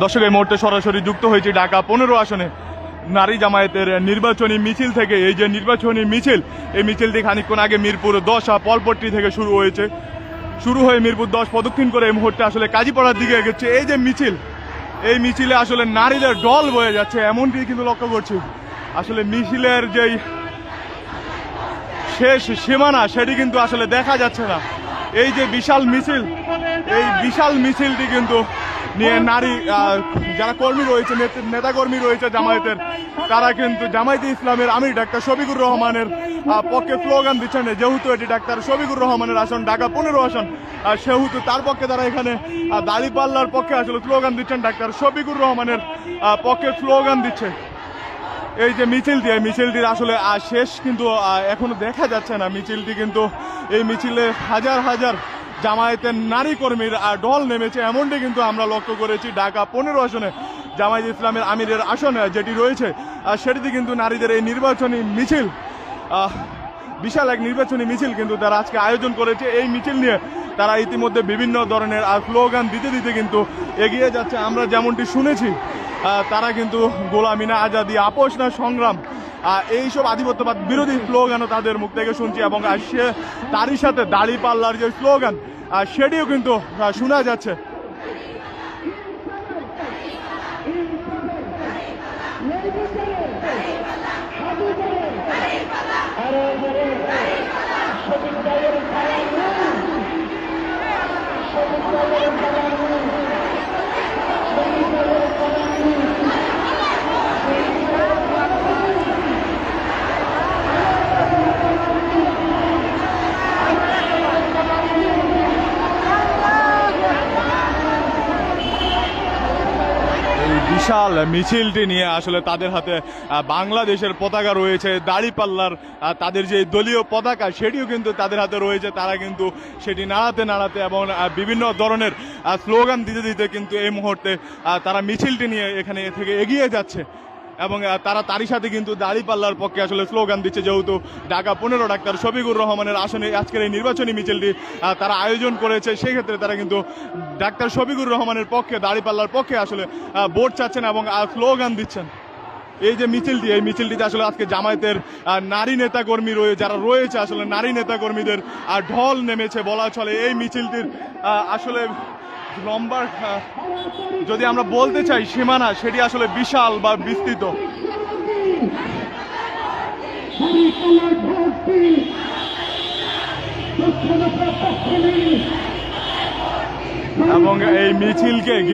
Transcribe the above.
দর্শক, এই মুহূর্তে সরাসরি যুক্ত হয়েছে ঢাকা 15 আসনে নারী জামায়াতের নির্বাচনী মিছিল থেকে। এই যে নির্বাচনী মিছিল, এই মিছিলটি খানিকক্ষণ আগে মিরপুর 10 পলপট্টি থেকে শুরু হয়েছে। শুরু হয়ে মিরপুর 10 প্রদক্ষিণ করে এই মুহূর্তে আসলে কাজীপাড়ার দিকে এগোচ্ছে। এই যে মিছিল, এই মিছিলে আসলে নারীদের ঢল বয়ে যাচ্ছে, এমনটি কিন্তু লক্ষ্য করছি। আসলে মিছিলের যেই শেষ সীমানা সেটি কিন্তু আসলে দেখা যাচ্ছে না। এই যে বিশাল মিছিল, এই বিশাল মিছিলটি কিন্তু নিয়ে নারী যারা কর্মী রয়েছে, নেতাকর্মী রয়েছে জামায়াতের, তারা কিন্তু জামায়াতে ইসলামের আমির ডাক্তার শফিকুর রহমানের পক্ষে স্লোগান দিচ্ছেন। যেহেতু এটি ডাক্তার শফিকুর রহমানের আসন, ঢাকা 15 আসন, সেহেতু তার পক্ষে তারা এখানে দাঁড়িপাল্লার পক্ষে আসলে স্লোগান দিচ্ছেন, ডাক্তার শফিকুর রহমানের পক্ষে স্লোগান দিচ্ছে। এই যে মিছিলটি, এই মিছিলটির আসলে শেষ কিন্তু এখনো দেখা যাচ্ছে না। মিছিলটি কিন্তু, এই মিছিলে হাজার হাজার জামায়াতের নারী কর্মীর ঢল নেমেছে, এমনটি কিন্তু আমরা লক্ষ্য করেছি। ঢাকা 15 আসনে জামায়াত ইসলামের আমিরের আসন যেটি রয়েছে, সেটিতে কিন্তু নারীদের এই নির্বাচনী মিছিল, বিশাল এক নির্বাচনী মিছিল কিন্তু তারা আজকে আয়োজন করেছে। এই মিছিল নিয়ে তারা ইতিমধ্যে বিভিন্ন ধরনের স্লোগান দিতে দিতে কিন্তু এগিয়ে যাচ্ছে। আমরা যেমনটি শুনেছি, তারা কিন্তু গোলামি না আজাদি, আপোষ না সংগ্রাম, এইসব আধিপত্যবাদ বিরোধী স্লোগানও তাদের মুখ থেকে শুনছি। এবং সে তারই সাথে দাঁড়িপাল্লার যে স্লোগান, সেটিও কিন্তু শোনা যাচ্ছে। বিশাল মিছিলটি নিয়ে আসলে তাদের হাতে বাংলাদেশের পতাকা রয়েছে, দাঁড়িপাল্লার তাদের যে দলীয় পতাকা সেটিও কিন্তু তাদের হাতে রয়েছে। তারা কিন্তু সেটি নাড়াতে নাড়াতে এবং বিভিন্ন ধরনের স্লোগান দিতে দিতে কিন্তু এই মুহূর্তে তারা মিছিলটি নিয়ে এখানে থেকে এগিয়ে যাচ্ছে। এবং তারা তারই সাথে কিন্তু দাঁড়িপাল্লার পক্ষে আসলে স্লোগান দিচ্ছে। যেহেতু ঢাকা 15 ডাক্তার শফিকুর রহমানের আসনে আজকের এই নির্বাচনী মিছিলটি তারা আয়োজন করেছে, সেক্ষেত্রে তারা কিন্তু ডাক্তার শফিকুর রহমানের পক্ষে, দাঁড়িপাল্লার পক্ষে আসলে ভোট চাচ্ছেন এবং স্লোগান দিচ্ছেন। এই যে মিছিলটি, এই মিছিলটিতে আসলে আজকে জামায়াতের নারী নেতাকর্মী যারা রয়েছে, আসলে নারী নেতাকর্মীদের ঢল নেমেছে বলা চলে। এই মিছিলটির আসলে লম্বা, যদি আমরা বলতে চাই সীমানা, সেটি আসলে বিশাল বা বিস্তৃত। এবং এই মিছিলকে